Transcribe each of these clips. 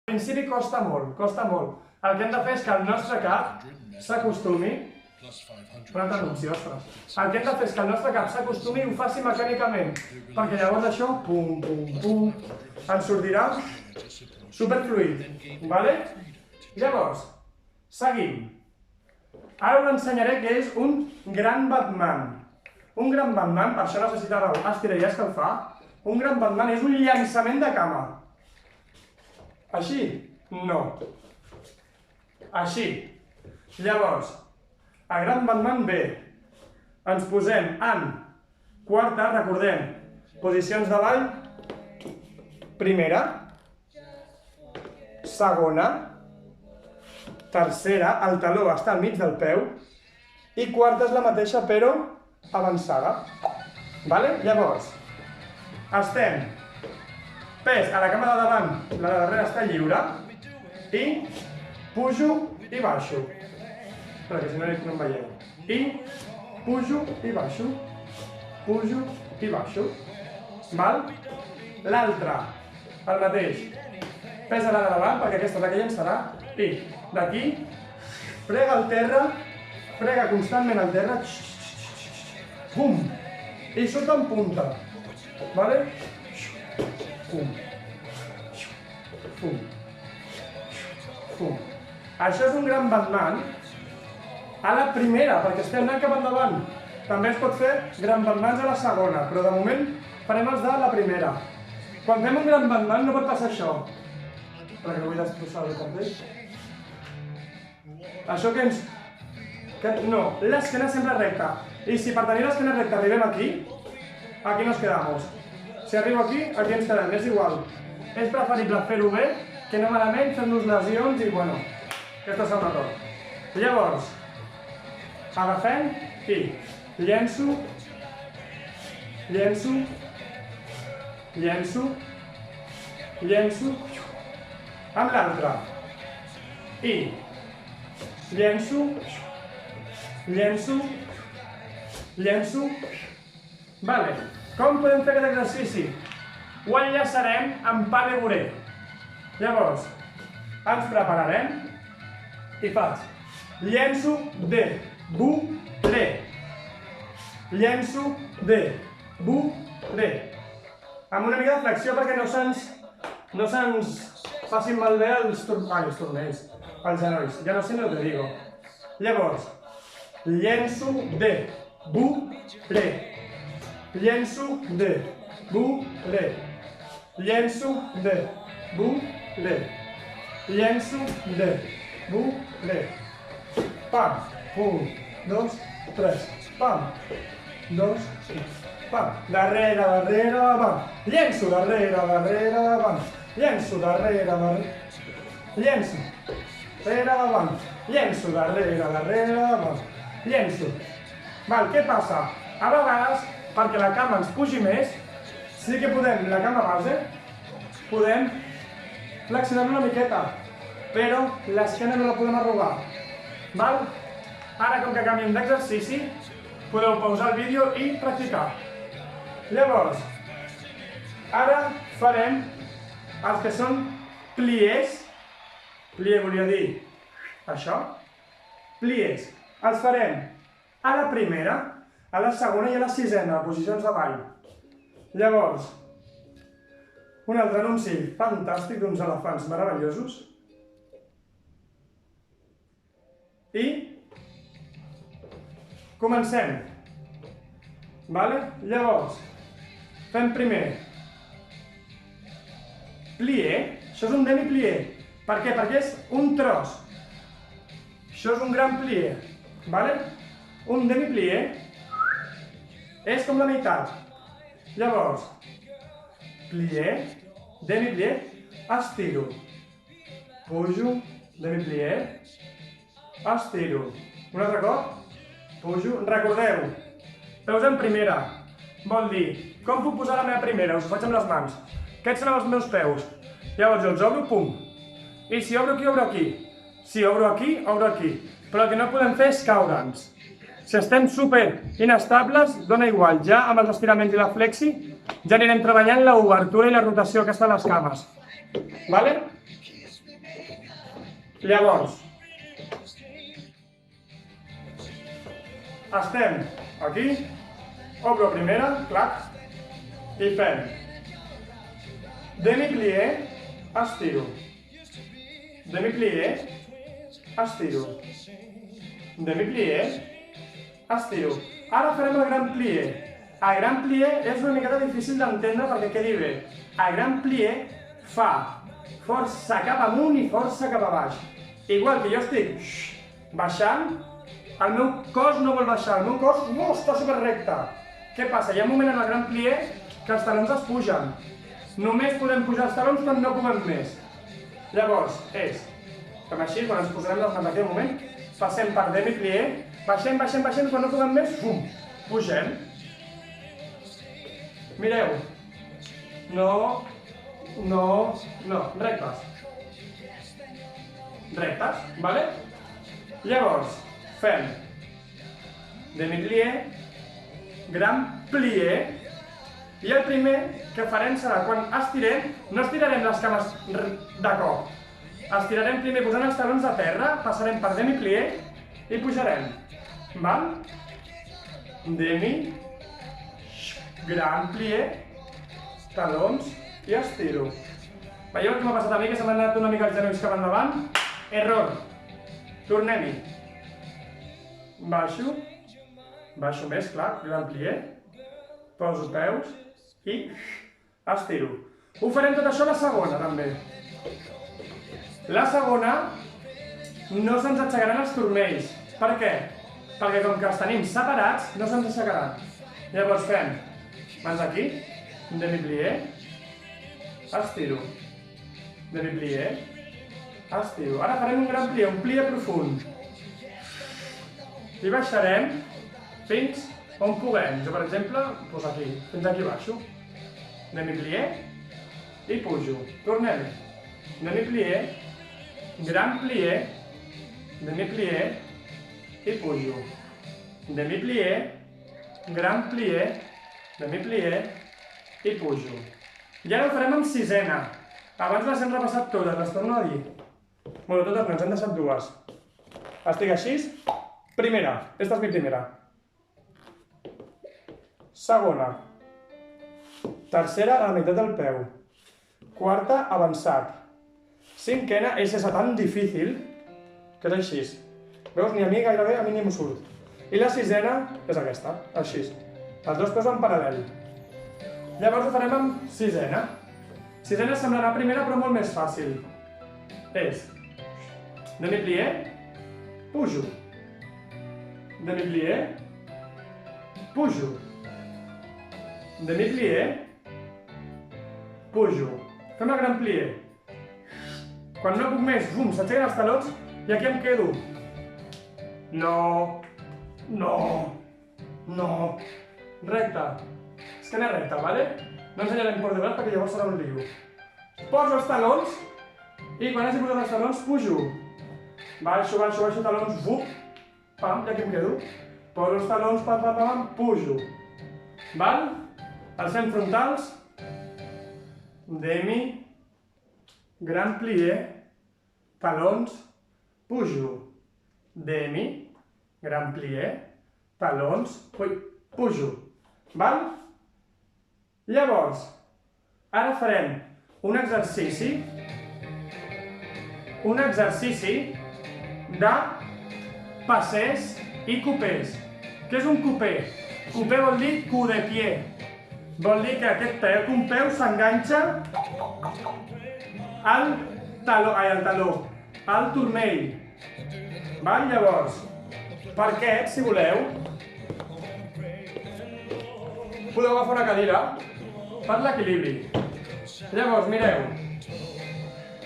Al principi costa molt, costa molt. El que hem de fer és que el nostre cap s'acostumi... Una altra anunci, ostres. El que hem de fer és que el nostre cap s'acostumi i ho faci mecànicament, perquè llavors això, pum, pum, pum, ens sortirà superfluid, vale? Llavors, seguim. Ara us ensenyaré què és un gran Batman. Un gran Batman, per això necessitava estirar i escalfar, un gran Batman és un llançament de cama. Així? No. Així. Llavors, el gran Batman ve. Ens posem en quarta, recordem, posicions de ball, primera, segona, tercera, el taló està al mig del peu, i quarta és la mateixa però avançada. Vale? Llavors, estem pes a la cama de davant, la de darrere està lliure, i pujo i baixo. Perquè si no em veieu. I pujo i baixo. Pujo i baixo. Val? L'altra, el mateix. Pes a la de davant, perquè aquesta és la que llançarà. I d'aquí, frega el terra, frega constantment el terra. Bum! I surt en punta. Vale? Pum. Pum. Pum. Això és un gran Batman a la primera, perquè estem anant cap endavant. També es pot fer gran Batmans a la segona, però de moment farem els de la primera. Quan fem un gran Batman no pot passar això. Perquè no vull destrossar el cartell. Això que ens... No, l'esquena sempre recta. I si per tenir l'esquena recta arribem aquí, aquí nos quedamos. Si arribo aquí, aquí ens quedem, és igual. És preferible fer-ho bé que no malament, fent-nos lesions i, bueno, aquesta és una error. Llavors, agafem i llenço, llenço, llenço, llenço, amb l'altra. I llenço, llenço, llenço. Vale. Com podem fer aquest exercici? Ho enllaçarem amb pas de bourré. Llavors, ens prepararem i faig llenço de bourré. Llenço de bourré. Amb una mica de flexió perquè no se'ns facin malbé els turmells, els genolls. Ja no sé ni el que digo. Llavors, llenço de bourré. Llenço de bourré. Llenço de bourré. Llenço de bourré. Pam. 1, 2, 3. Pam. 2, pam. Darrere, darrere, pam. Llenço darrere, darrere, pam. Llenço darrere, darrere. Llenço. Darrere, davant. Llenço darrere, darrere, davant. Llenço. Val, què passa? A vegades, perquè la cama ens pugi més, sí que podem, la cama base, podem flexionar una miqueta, però l'esquena no la podem arrugar. Val? Ara, com que canviem d'exercici, podeu pausar el vídeo i practicar. Llavors, ara farem els que són pliés. Plié volia dir això. Pliés. Els farem a la primera, a la segona i a la sisena, posicions de ball. Llavors, un altre anunci fantàstic d'uns elefants meravellosos. I comencem. Vale? Llavors, fem primer plié. Això és un demi-plié. Per què? Perquè és un tros. Això és un gran plié. Vale? Un demi-plié és com la meitat. Llavors, plié, demi-plié, estiro. Pujo, demi-plié, estiro. Un altre cop, pujo. Recordeu, peus en primera. Vol dir, com puc posar la meva primera? Us ho faig amb les mans. Aquests són els meus peus. Llavors jo els obro, pum. I si obro aquí, obro aquí. Si obro aquí, obro aquí. Però el que no podem fer és caure'ns. Si estem super inestables, dona igual, ja amb els estiraments i la flexi ja anirem treballant l'obertura i la rotació aquesta de les cames. Vale? Llavors, estem aquí, obro primera, clac, i fem demi-plié, estiro, demi-plié, estiro, demi-plié, estiro. Ara farem el gran plié. El gran plié és una miqueta difícil d'entendre perquè quedi bé. El gran plié fa força cap amunt i força cap a baix. Igual que jo estic baixant, el meu cos no vol baixar, el meu cos està superrecte. Què passa? Hi ha un moment en el gran plié que els talons es pugen. Només podem pujar els talons quan no puguem més. Llavors, fem així, quan ens posarem les mans aquí un moment, passem per demi-plié, baixem, baixem, baixem, quan no puguem més, pugem. Mireu. No, rectes. Rectes, vale? Llavors, fem demi-plié, gran plié, i el primer que farem serà, quan estirem, no estirarem les cames de cop. Estirarem primer posant els talons a terra, passarem per demi-plié i pujarem. Val? Demi, gran plié, talons i estiro. Veieu què m'ha passat a mi, que se m'han anat una mica els genolls cap endavant? Error. Tornem-hi. Baixo més, clar, gran plié, poso peus i estiro. Ho farem tot això a la segona, també. La segona no se'ns aixecaran els turmells. Per què? Perquè com que els tenim separats, no se'ns aixecaran. Llavors fem mans aquí, demi-plié, estiro, demi-plié, estiro. Ara farem un gran plié, un plié profund. I baixarem fins on puguem. Jo, per exemple, doncs aquí, fins aquí baixo. Demi-plié i pujo. Tornem. Demi-plié, gran plié, demi-plié i pujo. Demi-plié, gran plié, demi-plié i pujo. I ara ho farem amb sisena. Abans les hem repassat totes, les torno a dir. Bueno, totes no, ens han deixat dues. Estic així. Primera, esta és mi primera. Segona. Tercera, a la meitat del peu. Quarta, avançat. Cinquena, és tan difícil que és així. Veus, ni a mi gairebé, a mi ni m'ho surt. I la sisena és aquesta, així. Els dos peus en paral·lel. Llavors ho farem amb sisena. Sisena semblarà primera, però molt més fàcil. És demi-plié, pujo. Demi-plié, pujo. Demi-plié, pujo. Fem el gran plié. Quan no puc més, s'aixequen els talons i aquí em quedo. No. Recte. Esquena recta, vale? No ensenyarem por de braç perquè llavors serà un lío. Poso els talons i quan hagi posat els talons pujo. Baixo, talons, pam, i aquí em quedo. Poso els talons, pam, pujo. Val? Els fem frontals. Demi, gran plié, talons, pujo. Demi, gran plié, talons, pujo. Val? Llavors, ara farem un exercici de passers i cupers. Què és un cuper? Cuper vol dir cul de pie. Vol dir que aquest peu, un peu s'enganxa al taló, al turmell. Val? Llavors, per aquest, si voleu, podeu agafar una cadira per l'equilibri. Llavors, mireu,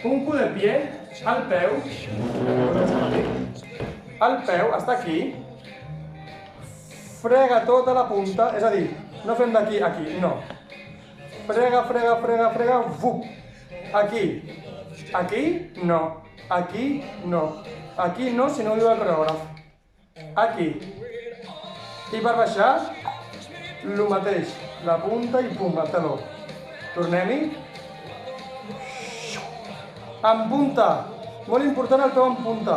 un cul de pie, el peu està aquí, frega tota la punta, és a dir, no fem d'aquí a aquí, no. Frega, aquí, no. Aquí no, si no ho diu el coreògraf. Aquí. I per baixar, el mateix, la punta i pum, el taló. Tornem-hi. En punta, Molt important el peu en punta.